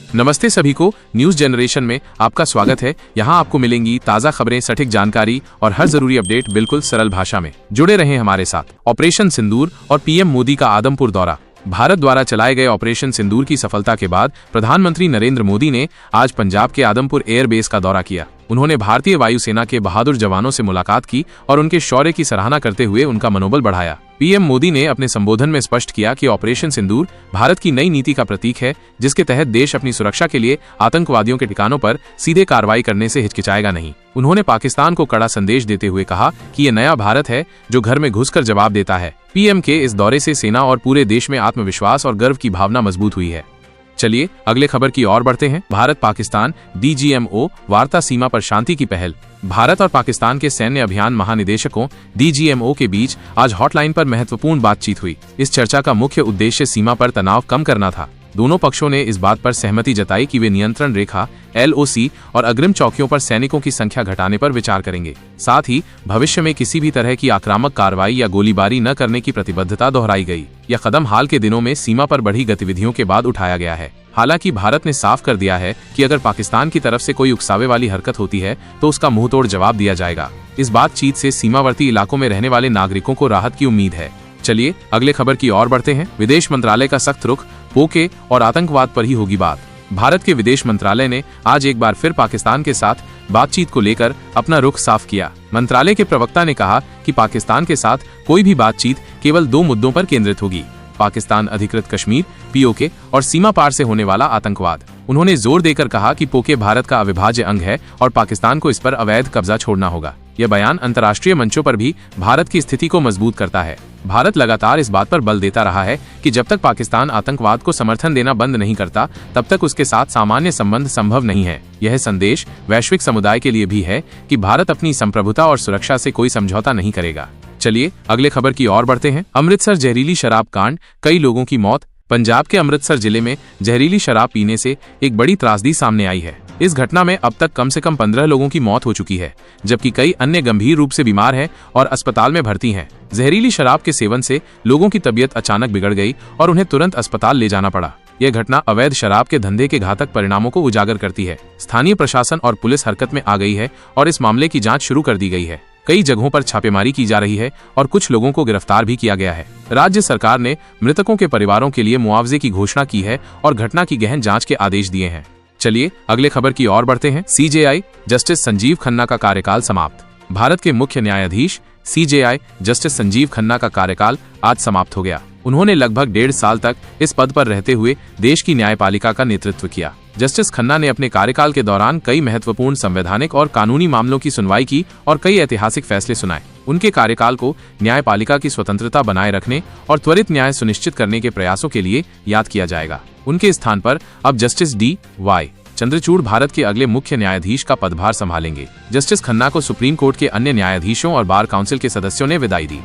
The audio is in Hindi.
नमस्ते सभी को, न्यूज जनरेशन में आपका स्वागत है। यहाँ आपको मिलेंगी ताज़ा खबरें, सटीक जानकारी और हर जरूरी अपडेट बिल्कुल सरल भाषा में। जुड़े रहें हमारे साथ। ऑपरेशन सिंदूर और पीएम मोदी का आदमपुर दौरा। भारत द्वारा चलाए गए ऑपरेशन सिंदूर की सफलता के बाद प्रधानमंत्री नरेंद्र मोदी ने आज पंजाब के आदमपुर एयरबेस का दौरा किया। उन्होंने भारतीय वायुसेना के बहादुर जवानों से मुलाकात की और उनके शौर्य की सराहना करते हुए उनका मनोबल बढ़ाया। पीएम मोदी ने अपने संबोधन में स्पष्ट किया कि ऑपरेशन सिंदूर भारत की नई नीति का प्रतीक है, जिसके तहत देश अपनी सुरक्षा के लिए आतंकवादियों के ठिकानों पर सीधे कार्रवाई करने से हिचकिचाएगा नहीं। उन्होंने पाकिस्तान को कड़ा संदेश देते हुए कहा कि ये नया भारत है जो घर में घुसकर जवाब देता है। पीएम के इस दौरे से सेना और पूरे देश में आत्मविश्वास और गर्व की भावना मजबूत हुई है। चलिए अगले खबर की ओर बढ़ते हैं। भारत पाकिस्तान डीजीएमओ वार्ता, सीमा पर शांति की पहल। भारत और पाकिस्तान के सैन्य अभियान महानिदेशकों डीजीएमओ के बीच आज हॉटलाइन पर महत्वपूर्ण बातचीत हुई। इस चर्चा का मुख्य उद्देश्य सीमा पर तनाव कम करना था। दोनों पक्षों ने इस बात पर सहमति जताई कि वे नियंत्रण रेखा LOC और अग्रिम चौकियों पर सैनिकों की संख्या घटाने पर विचार करेंगे। साथ ही भविष्य में किसी भी तरह की आक्रामक कार्रवाई या गोलीबारी न करने की प्रतिबद्धता दोहराई गई। यह कदम हाल के दिनों में सीमा पर बढ़ी गतिविधियों के बाद उठाया गया है। हालांकि भारत ने साफ कर दिया है कि अगर पाकिस्तान की तरफ से कोई उकसावे वाली हरकत होती है तो उसका मुंहतोड़ जवाब दिया जाएगा। इस बातचीत से सीमावर्ती इलाकों में रहने वाले नागरिकों को राहत की उम्मीद है। चलिए अगले खबर की ओर बढ़ते हैं। विदेश मंत्रालय का सख्त रुख, पोके और आतंकवाद पर ही होगी बात। भारत के विदेश मंत्रालय ने आज एक बार फिर पाकिस्तान के साथ बातचीत को लेकर अपना रुख साफ किया। मंत्रालय के प्रवक्ता ने कहा कि पाकिस्तान के साथ कोई भी बातचीत केवल 2 मुद्दों पर केंद्रित होगी: पाकिस्तान अधिकृत कश्मीर POK और सीमा पार से होने वाला आतंकवाद। उन्होंने जोर देकर कहा कि पोके भारत का अविभाज्य अंग है और पाकिस्तान को इस पर अवैध कब्जा छोड़ना होगा। यह बयान अंतर्राष्ट्रीय मंचों पर भी भारत की स्थिति को मजबूत करता है। भारत लगातार इस बात पर बल देता रहा है कि जब तक पाकिस्तान आतंकवाद को समर्थन देना बंद नहीं करता, तब तक उसके साथ सामान्य संबंध संभव नहीं है। यह संदेश वैश्विक समुदाय के लिए भी है कि भारत अपनी संप्रभुता और सुरक्षा से कोई समझौता नहीं करेगा। चलिए अगले खबर की ओर बढ़ते हैं। अमृतसर जहरीली शराब कांड, कई लोगों की मौत। पंजाब के अमृतसर जिले में जहरीली शराब पीने से एक बड़ी त्रासदी सामने आई है। इस घटना में अब तक कम से कम 15 लोगों की मौत हो चुकी है, जबकि कई अन्य गंभीर रूप से बीमार हैं और अस्पताल में भर्ती हैं। जहरीली शराब के सेवन से लोगों की तबीयत अचानक बिगड़ गई और उन्हें तुरंत अस्पताल ले जाना पड़ा। यह घटना अवैध शराब के धंधे के घातक परिणामों को उजागर करती है। स्थानीय प्रशासन और पुलिस हरकत में आ गई है और इस मामले की जांच शुरू कर दी गई है। कई जगहों पर छापेमारी की जा रही है और कुछ लोगों को गिरफ्तार भी किया गया है। राज्य सरकार ने मृतकों के परिवारों के लिए मुआवजे की घोषणा की है और घटना की गहन जांच के आदेश दिए हैं। चलिए अगले खबर की ओर बढ़ते हैं। CJI जस्टिस संजीव खन्ना का कार्यकाल समाप्त। भारत के मुख्य न्यायाधीश CJI जस्टिस संजीव खन्ना का कार्यकाल आज समाप्त हो गया। उन्होंने लगभग 1.5 साल तक इस पद पर रहते हुए देश की न्यायपालिका का नेतृत्व किया। जस्टिस खन्ना ने अपने कार्यकाल के दौरान कई महत्वपूर्ण संवैधानिक और कानूनी मामलों की सुनवाई की और कई ऐतिहासिक फैसले सुनाए। उनके कार्यकाल को न्यायपालिका की स्वतंत्रता बनाए रखने और त्वरित न्याय सुनिश्चित करने के प्रयासों के लिए याद किया जाएगा। उनके स्थान पर अब जस्टिस DY चंद्रचूड़ भारत के अगले मुख्य न्यायाधीश का पदभार संभालेंगे। जस्टिस खन्ना को सुप्रीम कोर्ट के अन्य न्यायाधीशों और बार काउंसिल के सदस्यों ने विदाई दी।